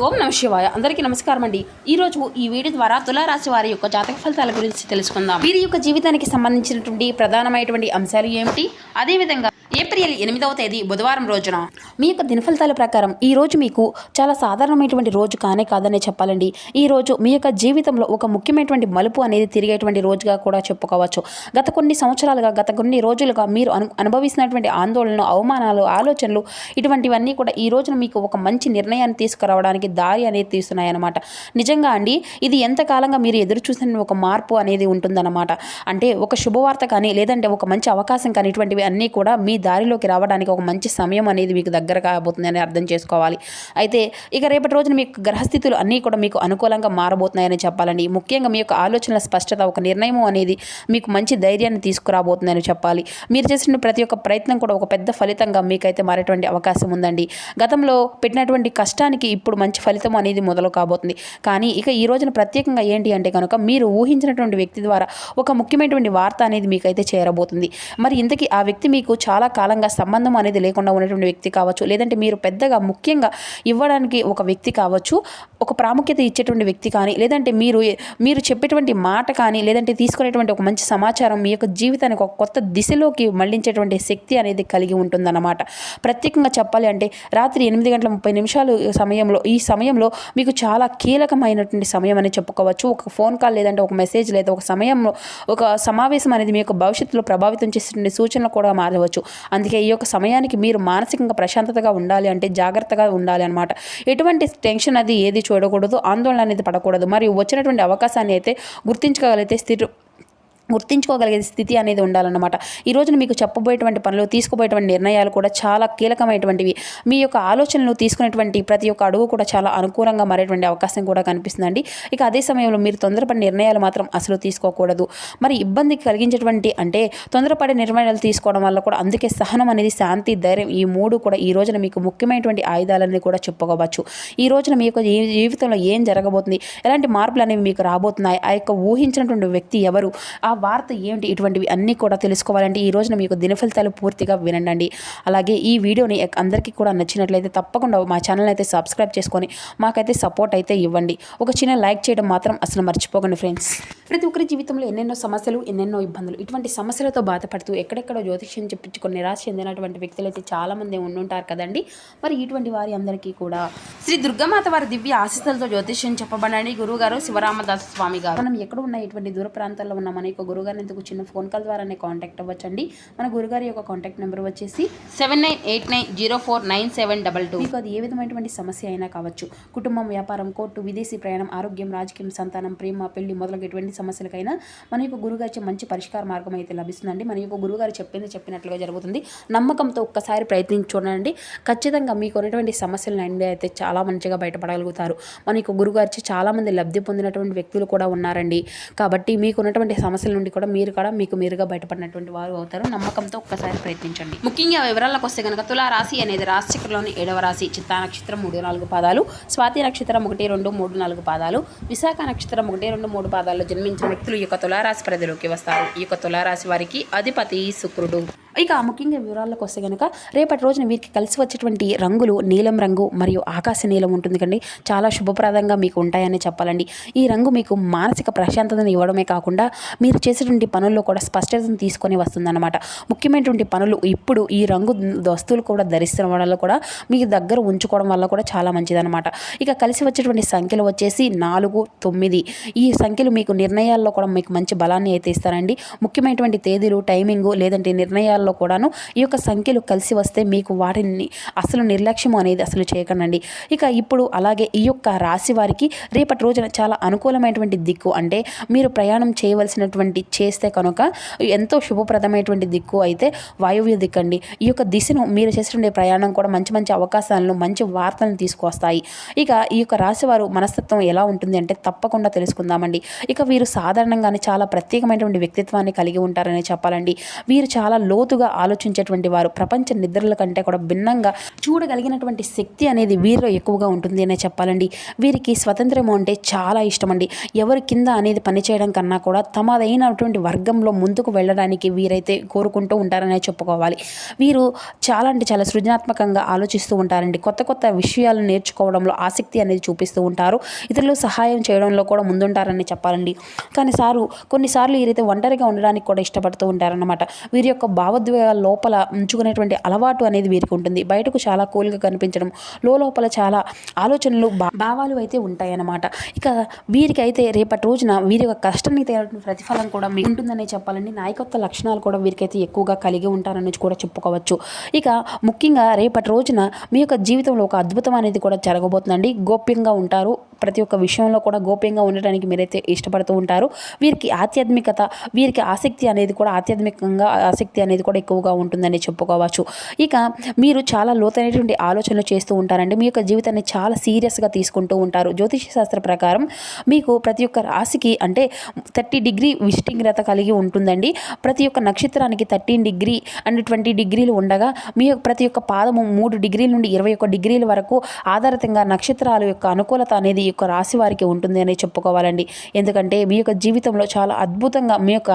ఓం నమ శివాయ. అందరికీ నమస్కారం అండి. ఈరోజు ఈ వీడియో ద్వారా తులారాశి వారి యొక్క జాతక ఫలితాల గురించి తెలుసుకుందాం. వీరి యొక్క జీవితానికి సంబంధించినటువంటి ప్రధానమైనటువంటి అంశాలు ఏమిటి, అదేవిధంగా ఏప్రిల్ 8వ తేదీ బుధవారం రోజున మీ యొక్క దినఫలితాల ప్రకారం ఈ రోజు మీకు చాలా సాధారణమైనటువంటి రోజు కానే కాదనే చెప్పాలండి. ఈ రోజు మీ యొక్క జీవితంలో ఒక ముఖ్యమైనటువంటి మలుపు అనేది తిరిగేటువంటి రోజుగా కూడా చెప్పుకోవచ్చు. గత కొన్ని రోజులుగా మీరు అనుభవిస్తున్నటువంటి ఆందోళనలు, అవమానాలు, ఆలోచనలు ఇటువంటివన్నీ కూడా ఈ రోజున మీకు ఒక మంచి నిర్ణయాన్ని తీసుకురావడానికి దారి అనేది తీస్తున్నాయన్నమాట. నిజంగా అండి, ఇది ఎంతకాలంగా మీరు ఎదురు చూసిన ఒక మార్పు అనేది ఉంటుందన్నమాట. అంటే ఒక శుభవార్త కానీ, లేదంటే ఒక మంచి అవకాశం కానీ, ఇటువంటివి అన్నీ కూడా మీ దారిలోకి రావడానికి ఒక మంచి సమయం అనేది మీకు దగ్గర కాబోతుందని అర్థం చేసుకోవాలి. అయితే ఇక రేపటి రోజున మీకు గ్రహస్థితులు అన్నీ కూడా మీకు అనుకూలంగా మారబోతున్నాయని చెప్పాలండి. ముఖ్యంగా మీ యొక్క ఆలోచనల స్పష్టత, ఒక నిర్ణయం అనేది మీకు మంచి ధైర్యాన్ని తీసుకురాబోతుందని చెప్పాలి. మీరు చేసిన ప్రతి ఒక్క ప్రయత్నం కూడా ఒక పెద్ద ఫలితంగా మీకైతే మారేటువంటి అవకాశం ఉందండి. గతంలో పెట్టినటువంటి కష్టానికి ఇప్పుడు మంచి ఫలితం అనేది మొదలు కాబోతుంది. కానీ ఇక ఈ రోజున ప్రత్యేకంగా ఏంటి అంటే కనుక మీరు ఊహించినటువంటి వ్యక్తి ద్వారా ఒక ముఖ్యమైనటువంటి వార్త అనేది మీకైతే చేరబోతుంది. మరి ఇంతకీ ఆ వ్యక్తి మీకు చాలా కాలంగా సంబంధం అనేది లేకుండా ఉన్నటువంటి వ్యక్తి కావచ్చు, లేదంటే మీరు పెద్దగా ముఖ్యంగా ఇవ్వడానికి ఒక వ్యక్తి కావచ్చు, ఒక ప్రాముఖ్యత ఇచ్చేటువంటి వ్యక్తి కానీ, లేదంటే మీరు చెప్పేటువంటి మాట కానీ, లేదంటే తీసుకునేటువంటి ఒక మంచి సమాచారం మీ యొక్క జీవితానికి ఒక కొత్త దిశలోకి మళ్లించేటువంటి శక్తి అనేది కలిగి ఉంటుందన్నమాట. ప్రత్యేకంగా చెప్పాలి అంటే రాత్రి 8:30 సమయంలో, ఈ సమయంలో మీకు చాలా కీలకమైనటువంటి సమయం అని చెప్పుకోవచ్చు. ఒక ఫోన్ కాల్, లేదంటే ఒక మెసేజ్, లేదా ఒక సమయంలో ఒక సమావేశం అనేది మీ యొక్క భవిష్యత్తులో ప్రభావితం చేసేటువంటి సూచనలు కూడా మారవచ్చు. అందుకే ఈ యొక్క సమయానికి మీరు మానసికంగా ప్రశాంతతగా ఉండాలి అంటే జాగ్రత్తగా ఉండాలి అనమాట. ఎటువంటి టెన్షన్ అది ఏది చూడకూడదు, ఆందోళన అనేది పడకూడదు. మరియు వచ్చినటువంటి అవకాశాన్ని అయితే గుర్తించుకోగలిగే స్థితి అనేది ఉండాలన్నమాట. ఈ రోజున మీకు చెప్పబోయేటువంటి పనులు, తీసుకోబోయేటువంటి నిర్ణయాలు కూడా చాలా కీలకమైనటువంటివి. మీ యొక్క ఆలోచనలు తీసుకునేటువంటి ప్రతి ఒక్క అడుగు కూడా చాలా అనుకూలంగా మారేటువంటి అవకాశం కూడా కనిపిస్తుందండి. ఇక అదే సమయంలో మీరు తొందరపడి నిర్ణయాలు మాత్రం అసలు తీసుకోకూడదు. మరి ఇబ్బంది కలిగించేటువంటి అంటే తొందరపడే నిర్ణయాలు తీసుకోవడం వల్ల కూడా, అందుకే సహనం అనేది, శాంతి, ధైర్యం, ఈ మూడు కూడా ఈ రోజున మీకు ముఖ్యమైనటువంటి ఆయుధాలని కూడా చెప్పుకోవచ్చు. ఈ రోజున మీ యొక్క జీవితంలో ఏం జరగబోతుంది, ఎలాంటి మార్పులు అనేవి మీకు రాబోతున్నాయి, ఆ యొక్క ఊహించినటువంటి వ్యక్తి ఎవరు, ఆ వార్త ఏమిటి, ఇటువంటివి అన్నీ కూడా తెలుసుకోవాలంటే ఈ రోజున మీకు దినఫలితాలు పూర్తిగా వినండి. అలాగే ఈ వీడియోని అందరికీ కూడా నచ్చినట్లయితే తప్పకుండా మా ఛానల్ అయితే సబ్స్క్రైబ్ చేసుకొని మాకైతే సపోర్ట్ అయితే ఇవ్వండి. ఒక చిన్న లైక్ చేయడం మాత్రం అసలు మర్చిపోకండి ఫ్రెండ్స్. ప్రతి ఒక్కరి జీవితంలో ఎన్నెన్నో సమస్యలు, ఎన్నెన్నో ఇబ్బందులు, ఇటువంటి సమస్యలతో బాధపడుతూ ఎక్కడెక్కడో జ్యోతిష్యం చెప్పించుకొని నిరాశ చెందినటువంటి వ్యక్తులు అయితే చాలామంది ఉండుంటారు కదండి. మరి ఇటువంటి వారి అందరికీ కూడా శ్రీ దుర్గామాత వారి దివ్య ఆశీస్సులతో జ్యోతిష్యం చెప్పబడండి గురువుగారు శివరామదాస్ స్వామి గారు. మనం ఎక్కడ ఉన్న ఇటువంటి దూర ప్రాంతాల్లో ఉన్న మన యొక్క గురుగారిని ఎందుకు చిన్న ఫోన్ కాల్ ద్వారానే కాంటాక్ట్ అవ్వచ్చండి. మన గురుగారి యొక్క కాంటాక్ట్ నెంబర్ వచ్చేసి 7989049722. మీకు అది ఏ విధమైనటువంటి సమస్య అయినా కావచ్చు, కుటుంబం, వ్యాపారం, కోర్టు, విదేశీ ప్రయాణం, ఆరోగ్యం, రాజకీయం, సంతానం, ప్రేమ, పెళ్లి మొదలగు ఎటువంటి సమస్యలకైనా మన యొక్క గురుగారి మంచి పరిష్కార మార్గం అయితే లభిస్తుందండి. మన యొక్క గురుగారు చెప్పినట్లుగా జరుగుతుంది. నమ్మకంతో ఒక్కసారి ప్రయత్నించి చూడండి. ఖచ్చితంగా మీకు ఉన్నటువంటి సమస్యల నుండి అయితే చాలా మంచిగా బయటపడగలుగుతారు. మన యొక్క గురుగారి చాలా మంది లబ్ధి పొందినటువంటి వ్యక్తులు కూడా ఉన్నారండి. కాబట్టి మీకు ఉన్నటువంటి సమస్యల నుండి కూడా మీకు మీరుగా బయటపడినటువంటి వారు అవుతారు. నమ్మకంతో ఒక్కసారి ప్రయత్నించండి. ముఖ్యంగా వివరాలకు వస్తే కనుక తులా రాశి అనేది రాశిచక్రంలోని 7వ రాశి. చిత్తా నక్షత్రం 3-4 పాదాలు, స్వాతి నక్షత్రం 1-2-3-4 పాదాలు, విశాఖ నక్షత్రం 1-2-3 పాదాల్లో జన్మించిన వ్యక్తులు ఈ యొక్క తులారాశి పరిధిలోకి వస్తారు. ఈ యొక్క తులారాశి వారికి అధిపతి శుక్రుడు. ఇక ముఖ్యంగా వివరాలకు వస్తే కనుక రేపటి రోజున వీరికి కలిసి వచ్చేటువంటి రంగులు నీలం రంగు మరియు ఆకాశ నీలం ఉంటుంది కండి. చాలా శుభప్రదంగా మీకు ఉంటాయని చెప్పాలండి. ఈ రంగు మీకు మానసిక ప్రశాంతతను ఇవ్వడమే కాకుండా మీరు చేసేటువంటి పనుల్లో కూడా స్పష్టతను తీసుకొని వస్తుందన్నమాట. ముఖ్యమైనటువంటి పనులు ఇప్పుడు ఈ రంగు వస్తువులు కూడా ధరిస్తున్న వల్ల కూడా మీకు దగ్గర ఉంచుకోవడం వల్ల కూడా చాలా మంచిదన్నమాట. ఇక కలిసి వచ్చేటువంటి సంఖ్యలు వచ్చేసి 4, 9. ఈ సంఖ్యలు మీకు నిర్ణయాల్లో కూడా మీకు మంచి బలాన్ని అయితే ఇస్తారండి. ముఖ్యమైనటువంటి తేదీలు, టైమింగు, లేదంటే నిర్ణయాల్లో కూడాను ఈ యొక్క సంఖ్యలు కలిసి వస్తే మీకు వాటిని అసలు నిర్లక్ష్యం అనేది అసలు చేయకండి. ఇక ఇప్పుడు అలాగే ఈ యొక్క రాశి వారికి రేపటి రోజున చాలా అనుకూలమైనటువంటి దిక్కు, అంటే మీరు ప్రయాణం చేస్తే కనుక ఎంతో శుభప్రదమైనటువంటి దిక్కు అయితే వాయువ్య దిక్కు అండి. ఈ యొక్క దిశను మీరు చేసే ప్రయాణం కూడా మంచి మంచి అవకాశాలను, మంచి వార్తలను తీసుకొస్తాయి. ఇక ఈ యొక్క రాశి వారు మనస్తత్వం ఎలా ఉంటుంది అంటే తప్పకుండా తెలుసుకుందామండి. ఇక వీరు సాధారణంగానే చాలా ప్రత్యేకమైనటువంటి వ్యక్తిత్వాన్ని కలిగి ఉంటారని చెప్పాలండి. వీరు చాలా లోతు లోతుగా ఆలోచించేటువంటి వారు, ప్రపంచ నిద్రల కంటే కూడా భిన్నంగా చూడగలిగినటువంటి శక్తి అనేది వీరిలో ఎక్కువగా ఉంటుంది అనే చెప్పాలండి. వీరికి స్వతంత్రం అంటే చాలా ఇష్టం అండి. ఎవరి కింద అనేది పనిచేయడం కన్నా కూడా తమదైనటువంటి వర్గంలో ముందుకు వెళ్ళడానికి వీరైతే కోరుకుంటూ ఉంటారనే చెప్పుకోవాలి. వీరు చాలా అంటే చాలా సృజనాత్మకంగా ఆలోచిస్తూ ఉంటారండి. కొత్త కొత్త విషయాలు నేర్చుకోవడంలో ఆసక్తి అనేది చూపిస్తూ ఉంటారు. ఇతరులకు సహాయం చేయడంలో కూడా ముందుంటారని చెప్పాలండి. కానీ కొన్నిసార్లు వీరైతే ఒంటరిగా ఉండడానికి కూడా ఇష్టపడుతూ ఉంటారన్నమాట. వీరి యొక్క భావోద్వేగాల లోపల ఉంచుకునేటువంటి అలవాటు అనేది వీరికి ఉంటుంది. బయటకు చాలా కూల్గా కనిపించడం, లోపల చాలా ఆలోచనలు భావాలు అయితే ఉంటాయన్నమాట. ఇక వీరికి అయితే రేపటి రోజున వీరి యొక్క కష్టానికి తగిన ప్రతిఫలం కూడా మీకు ఉంటుందనే చెప్పాలండి. నాయకత్వ లక్షణాలు కూడా వీరికైతే ఎక్కువగా కలిగి ఉంటారని కూడా చెప్పుకోవచ్చు. ఇక ముఖ్యంగా రేపటి రోజున మీ యొక్క జీవితంలో ఒక అద్భుతం అనేది కూడా జరగబోతుందండి. గోప్యంగా ఉంటారు. ప్రతి ఒక్క విషయంలో కూడా గోప్యంగా ఉండడానికి మీరైతే ఇష్టపడుతూ ఉంటారు. వీరికి ఆధ్యాత్మికత, వీరికి ఆసక్తి అనేది కూడా ఆధ్యాత్మికంగా ఆసక్తి అనేది కూడా ఎక్కువగా ఉంటుందని చెప్పుకోవచ్చు. ఇక మీరు చాలా లోతైనటువంటి ఆలోచనలు చేస్తూ ఉంటారండి. మీ యొక్క జీవితాన్ని చాలా సీరియస్గా తీసుకుంటూ ఉంటారు. జ్యోతిష శాస్త్ర ప్రకారం మీకు ప్రతి ఒక్క రాశికి అంటే 30 డిగ్రీ విశిష్టత కలిగి ఉంటుందండి. ప్రతి ఒక్క నక్షత్రానికి 13 డిగ్రీ అండ్ 20 డిగ్రీలు ఉండగా మీ ప్రతి ఒక్క పాదము 3 డిగ్రీల నుండి 21 డిగ్రీల వరకు ఆధారితంగా నక్షత్రాల యొక్క అనుకూలత అనేది ఈ యొక్క రాశి వారికి ఉంటుంది అని చెప్పుకోవాలండి. ఎందుకంటే మీ యొక్క జీవితంలో చాలా అద్భుతంగా మీ యొక్క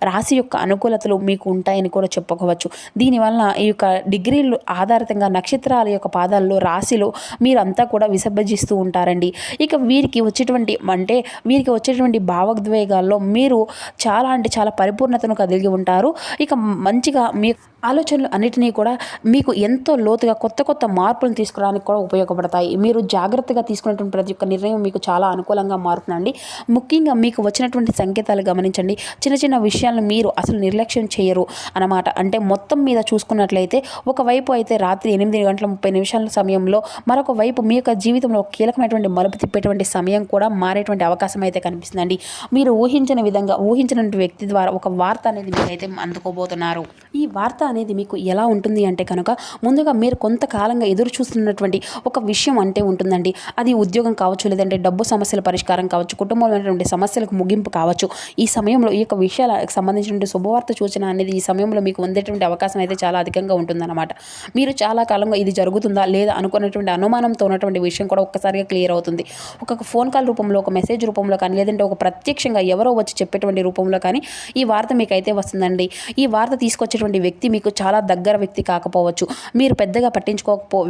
రాశి యొక్క అనుకూలతలు మీకు ఉంటాయని కూడా చెప్పుకోవచ్చు. దీనివల్ల ఈ యొక్క డిగ్రీలు ఆధారితంగా నక్షత్రాల యొక్క పాదాల్లో రాశిలో మీరంతా కూడా విసర్జిస్తూ ఉంటారండి. ఇక వీరికి వచ్చేటువంటి భావోద్వేగాల్లో మీరు చాలా అంటే చాలా పరిపూర్ణతను కలిగి ఉంటారు. ఇక మంచిగా మీ ఆలోచనలు అన్నిటినీ కూడా మీకు ఎంతో లోతుగా కొత్త మార్పులను తీసుకురావడానికి కూడా ఉపయోగపడతాయి. మీరు జాగ్రత్తగా తీసుకున్నటువంటి ప్రతి ఒక్క నిర్ణయం మీకు చాలా అనుకూలంగా మారుతుందండి. ముఖ్యంగా మీకు వచ్చినటువంటి సంకేతాలు గమనించండి. చిన్న చిన్న విషయాలను మీరు అసలు నిర్లక్ష్యం చేయరు అన్నమాట. అంటే మొత్తం మీద చూసుకున్నట్లయితే ఒకవైపు అయితే రాత్రి 8:30 సమయంలో మరొక వైపు మీ యొక్క జీవితంలో కీలకమైనటువంటి మలుపు తిప్పేటువంటి సమయం కూడా మారేటువంటి అవకాశం అయితే కనిపిస్తుందండి. మీరు ఊహించినటువంటి వ్యక్తి ద్వారా ఒక వార్త అనేది మీరైతే అందుకోబోతున్నారు. ఈ వార్త అనేది మీకు ఎలా ఉంటుంది అంటే కనుక ముందుగా మీరు కొంతకాలంగా ఎదురు చూస్తున్నటువంటి ఒక విషయం అంటే ఉంటుందండి. అది ఉద్యోగం కావచ్చు, లేదంటే డబ్బు సమస్యల పరిష్కారం కావచ్చు, కుటుంబంలో సమస్యలకు ముగింపు కావచ్చు. ఈ సమయంలో ఈ యొక్క విషయాలకు సంబంధించిన శుభవార్త సూచన అనేది ఈ సమయంలో మీకు పొందేటువంటి అవకాశం అయితే చాలా అధికంగా ఉంటుందన్నమాట. మీరు చాలా కాలంగా ఇది జరుగుతుందా లేదా అనుకున్నటువంటి అనుమానంతో ఉన్నటువంటి విషయం కూడా ఒక్కసారిగా క్లియర్ అవుతుంది. ఒక ఫోన్ కాల్ రూపంలో, ఒక మెసేజ్ రూపంలో కానీ, లేదంటే ఒక ప్రత్యక్షంగా ఎవరో వచ్చి చెప్పేటువంటి రూపంలో కానీ ఈ వార్త మీకు అయితే వస్తుందండి. ఈ వార్త తీసుకొచ్చేటువంటి వ్యక్తి మీకు చాలా దగ్గర వ్యక్తి కాకపోవచ్చు, మీరు పెద్దగా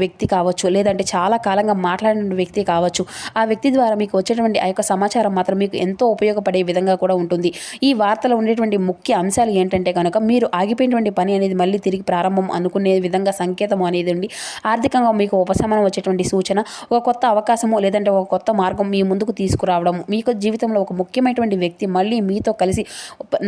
వ్యక్తి కావచ్చు, లేదంటే చాలా కాలంగా మాట్లాడిన వ్యక్తి కావచ్చు. ఆ వ్యక్తి ద్వారా మీకు వచ్చేటువంటి ఆ యొక్క సమాచారం మాత్రం మీకు ఎంతో ఉపయోగపడే విధంగా కూడా ఉంటుంది. ఈ వార్తలో ఉండేటువంటి ముఖ్య అంశాలు ఏంటంటే కనుక మీరు ఆగిపోయినటువంటి పని అనేది మళ్ళీ తిరిగి ప్రారంభం అనుకునే విధంగా సంకేతం అనేది ఉండి ఆర్థికంగా మీకు ఉపశమనం వచ్చేటువంటి సూచన, ఒక కొత్త అవకాశము లేదంటే ఒక కొత్త మార్గం మీ ముందుకు తీసుకురావడం, మీకు జీవితంలో ఒక ముఖ్యమైనటువంటి వ్యక్తి మళ్ళీ మీతో కలిసి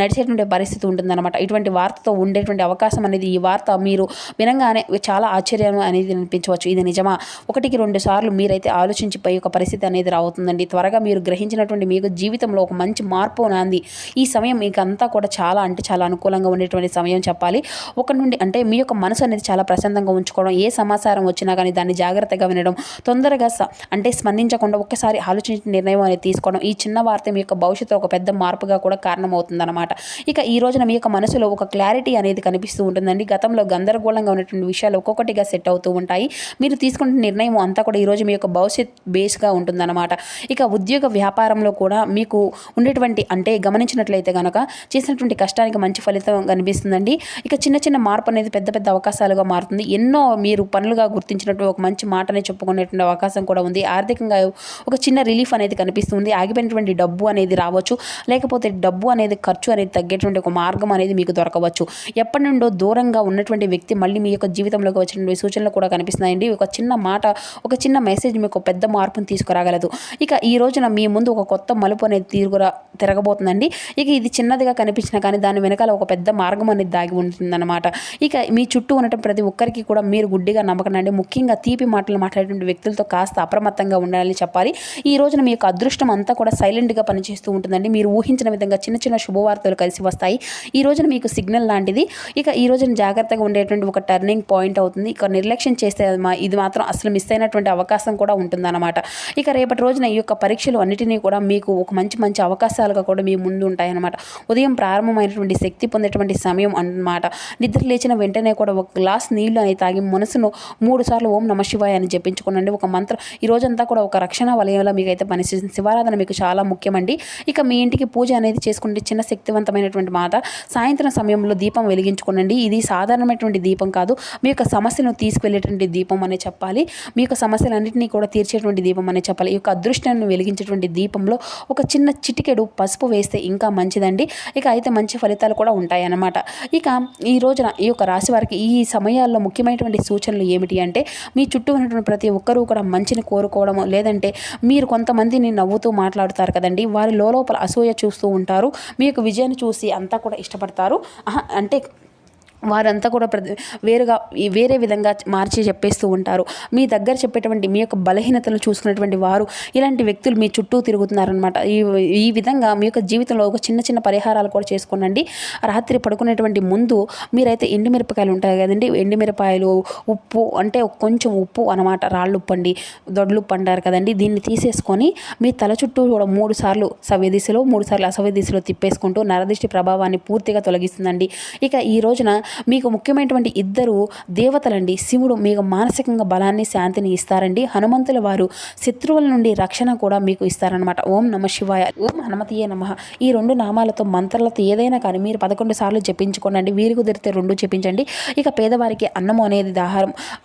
నడిచేటువంటి పరిస్థితి ఉంటుందన్నమాట. ఇటువంటి వార్తతో ఉండేటువంటి అవకాశం అనేది ఈ వార్త మీరు వినంగానే చాలా ఆశ్చర్యం అనేది అనిపించవచ్చు. ఇది నిజమా? 1-2 సార్లు మీరైతే ఆలోచించిపోయి ఒక పరిస్థితి అనేది రావుతుందండి. త్వరగా మీరు గ్రహించినటువంటి మీకు జీవితంలో ఒక మంచి మార్పు నాంది. ఈ సమయం మీకు అంతా కూడా చాలా అంటే చాలా అనుకూలంగా ఉండేటువంటి సమయం చెప్పాలి. అంటే మీ యొక్క మనసు అనేది చాలా ప్రశాంతంగా ఉంచుకోవడం, ఏ సమాచారం వచ్చినా కానీ దాన్ని జాగ్రత్తగా వినడం, తొందరగా స్పందించకుండా ఒక్కసారి ఆలోచించిన నిర్ణయం అనేది తీసుకోవడం, ఈ చిన్న వార్త మీ యొక్క భవిష్యత్తులో ఒక పెద్ద మార్పుగా కూడా కారణమవుతుందన్నమాట. ఇక ఈ రోజున మీ యొక్క మనసులో ఒక క్లారిటీ అనేది కనిపిస్తూ ఉంటుందండి. గతంలో గందరగోళంగా ఉన్నటువంటి విషయాలు ఒక్కొక్కటిగా సెట్ అవుతూ ఉంటాయి. మీరు తీసుకున్న నిర్ణయం అంతా కూడా ఈరోజు మీ యొక్క భవిష్యత్ బేస్గా ఉంటుందన్నమాట. ఇక ఉద్యోగ వ్యాపారంలో కూడా మీకు ఉండేటువంటి అంటే గమనించినట్లయితే కనుక చేసినటువంటి కష్టానికి మంచి ఫలితం కనిపిస్తుందండి. ఇక చిన్న చిన్న మార్పు అనేది పెద్ద పెద్ద అవకాశాలుగా మారుతుంది. ఎన్నో మీరు పనులుగా గుర్తించినట్టు ఒక మంచి మాటనే చెప్పుకునేటువంటి అవకాశం కూడా ఉంది. ఆర్థికంగా ఒక చిన్న రిలీఫ్ అనేది కనిపిస్తుంది. ఆగిపోయినటువంటి డబ్బు అనేది రావచ్చు, లేకపోతే డబ్బు అనేది ఖర్చు అనేది తగ్గేటువంటి ఒక మార్గం అనేది మీకు దొరకవచ్చు. ఎప్పటి నుండో దూరంగా ఉన్నటువంటి వ్యక్తి మళ్ళీ మీ యొక్క జీవితంలోకి వచ్చినటువంటి సూచనలు కూడా కనిపిస్తున్నాయండి. ఒక చిన్న మాట, ఒక చిన్న మెసేజ్ మీకు పెద్ద మార్పును తీసుకురాగలదు. ఇక ఈ రోజున మీ ముందు ఒక కొత్త మలుపు అనేది తిరగబోతుందండి. ఇక ఇది చిన్నదిగా కనిపించినా కానీ దాని వెనకాల ఒక పెద్ద మార్గం అనేది దాగి ఉంటుందన్నమాట. ఇక మీ చుట్టూ ఉన్నటువంటి ప్రతి ఒక్కరికి కూడా మీరు గుడ్డిగా నమ్మకండి. ముఖ్యంగా తీపి మాటలు మాట్లాడేటువంటి వ్యక్తులతో కాస్త అప్రమత్తంగా ఉండాలని చెప్పాలి. ఈ రోజున మీ యొక్క అదృష్టం అంతా కూడా సైలెంట్గా పనిచేస్తూ ఉంటుందండి. మీరు ఊహించిన విధంగా చిన్న చిన్న శుభవార్తలు కలిసి వస్తాయి. ఈ రోజున మీకు సిగ్నల్ లాంటిది. ఇక ఈ రోజున జాగ్రత్తగా ఉండేటువంటి ఒక టర్నింగ్ పాయింట్ అవుతుంది. ఇక నిర్లక్ష్యం చేస్తే ఇది మాత్రం అసలు మిస్ అయినటువంటి అవకాశం కూడా ఉంటుందన్నమాట. ఇక రేపటి రోజున ఈ యొక్క పరీక్షలు అన్నిటినీ కూడా మీకు ఒక మంచి మంచి అవకాశాలుగా కూడా మీ ముందు ఉంటాయన్నమాట. ఉదయం ప్రారంభమైనటువంటి శక్తి పొందేటువంటి సమయం అన్నమాట. నిద్ర లేచిన వెంటనే కూడా ఒక గ్లాస్ నీళ్లు అనేది తాగి మనసును 3 సార్లు ఓం నమ శివాయ అని జపించుకోనండి. ఒక మంత్రం ఈ రోజంతా కూడా ఒక రక్షణ వలయంలో మీకైతే పనిచేస్తుంది. శివారాధన మీకు చాలా ముఖ్యమండి. ఇక మీ ఇంటికి పూజ అనేది చేసుకుంటే చిన్న శక్తివంతమైనటువంటి మాట. సాయంత్రం సమయంలో దీపం వెలిగించుకోనండి. ఇది సాధారణమైనటువంటి దీపం కాదు, మీ యొక్క సమస్యను తీసుకువెళ్ళేటువంటి దీపం అనే చెప్పాలి. మీ యొక్క సమస్యలన్నింటినీ కూడా తీర్చేటువంటి దీపం అనే చెప్పాలి. ఈ యొక్క అదృష్టాన్ని వెలిగించేటువంటి దీపంలో ఒక చిన్న చిటికెడు పసుపు వేస్తే ఇంకా మంచిదండి. ఇక అయితే మంచి ఫలితాలు కూడా ఉంటాయి అన్నమాట. ఇక ఈ రోజున ఈ యొక్క రాశి వారికి ఈ సమయాల్లో ముఖ్యమైనటువంటి సూచనలు ఏమిటి అంటే, మీ చుట్టూ ఉన్నటువంటి ప్రతి ఒక్కరూ కూడా మంచిని కోరుకోవడం, లేదంటే మీరు కొంతమందిని నవ్వుతూ మాట్లాడుతారు కదండి, వారి లోపల అసూయ చూస్తూ ఉంటారు. మీ యొక్క విజయాన్ని చూసి అంతా కూడా ఇష్టపడతారు. అంటే వారంతా కూడా వేరే విధంగా మార్చి చెప్పేస్తూ ఉంటారు. మీ దగ్గర చెప్పేటువంటి మీ యొక్క బలహీనతలు చూసుకున్నటువంటి వారు ఇలాంటి వ్యక్తులు మీ చుట్టూ తిరుగుతున్నారనమాట. ఈ విధంగా మీ యొక్క జీవితంలో ఒక చిన్న చిన్న పరిహారాలు కూడా చేసుకోనండి. రాత్రి పడుకునేటువంటి ముందు మీరైతే ఎండుమిరపకాయలు ఉంటాయి కదండి, ఎండుమిరపాయలు, ఉప్పు, అంటే కొంచెం ఉప్పు అనమాట, రాళ్ళు ఉప్పు అండి, దొడ్లు ఉప్పు అంటారు కదండి, దీన్ని తీసేసుకొని మీ తల చుట్టూ కూడా 3 సార్లు సవ్య దిశలో 3 సార్లు అసవ్య దిశలో తిప్పేసుకుంటూ నరదిష్టి ప్రభావాన్ని పూర్తిగా తొలగిస్తుందండి. ఇక ఈ రోజున మీకు ముఖ్యమైనటువంటి 2 దేవతలండి. శివుడు మీకు మానసికంగా బలాన్ని, శాంతిని ఇస్తారండి. హనుమంతుల వారు శత్రువుల నుండి రక్షణ కూడా మీకు ఇస్తారనమాట. ఓం నమ శివాయ, ఓం హనుమతియే నమః. ఈ 2 నామాలతో మంత్రాలతో ఏదైనా కానీ మీరు 11 సార్లు జపించుకోనండి. వీలు కుదిరితే 2 జపించండి. ఇక పేదవారికి అన్నము అనేది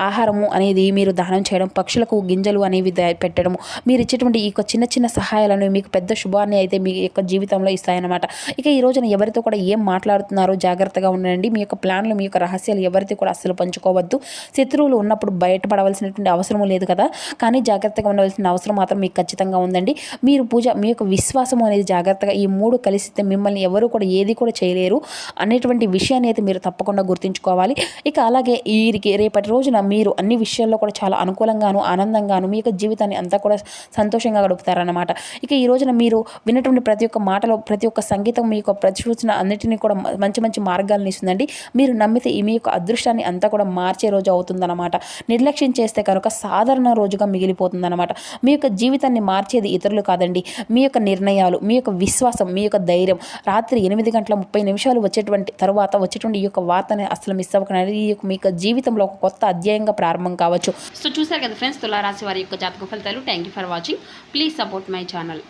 ఆహారము అనేది మీరు దానం చేయడం, పక్షులకు గింజలు అనేవి పెట్టడము, మీరు ఇచ్చేటువంటి ఈ చిన్న చిన్న సహాయాలను మీకు పెద్ద శుభాన్ని అయితే మీ యొక్క జీవితంలో ఇస్తాయన్నమాట. ఇక ఈ రోజున ఎవరితో కూడా ఏం మాట్లాడుతున్నారో జాగ్రత్తగా ఉండండి. మీ యొక్క ప్లాన్లు, మీ యొక్క రహస్యాలు ఎవరితో కూడా అస్సలు పంచుకోవద్దు. శత్రువులు ఉన్నప్పుడు బయటపడవలసినటువంటి అవసరం లేదు కదా, కానీ జాగ్రత్తగా ఉండవలసిన అవసరం మాత్రం మీకు ఖచ్చితంగా ఉందండి. మీరు మీ యొక్క విశ్వాసం అనేది జాగ్రత్తగా ఈ 3 కలిసితే మిమ్మల్ని ఎవరు కూడా ఏది కూడా చేయలేరు అనేటువంటి విషయాన్ని అయితే మీరు తప్పకుండా గుర్తుంచుకోవాలి. ఇక అలాగే వీరికి రేపటి రోజున మీరు అన్ని విషయాల్లో కూడా చాలా అనుకూలంగాను, ఆనందంగాను మీ యొక్క జీవితాన్ని అంతా కూడా సంతోషంగా గడుపుతారన్నమాట. ఇక ఈ రోజున మీరు విన్నటువంటి ప్రతి ఒక్క మాటలో, ప్రతి ఒక్క సంగీతం మీ యొక్క ప్రతిసూచన అన్నిటినీ కూడా మంచి మంచి మార్గాలను ఇస్తుందండి. మీరు నమ్మితే మీ యొక్క అదృష్టాన్ని అంతా కూడా మార్చే రోజు అవుతుందన్నమాట. నిర్లక్ష్యం చేస్తే కనుక సాధారణ రోజుగా మిగిలిపోతుందన్నమాట. మీ యొక్క జీవితాన్ని మార్చేది ఇతరులు కాదండి, మీ యొక్క నిర్ణయాలు, మీ యొక్క విశ్వాసం, మీ యొక్క ధైర్యం. రాత్రి 8:30 వచ్చేటువంటి తర్వాత వచ్చేటువంటి ఈ యొక్క వార్తని అసలు మిస్ అవ్వకండి. ఈ యొక్క మీ యొక్క జీవితంలో ఒక కొత్త అధ్యాయంగా ప్రారంభం కావచ్చు. సో చూసారు కదా ఫ్రెండ్స్, తులారాశి వారి యొక్క జాతక ఫలితాలు. Thank you for watching. Please support my channel.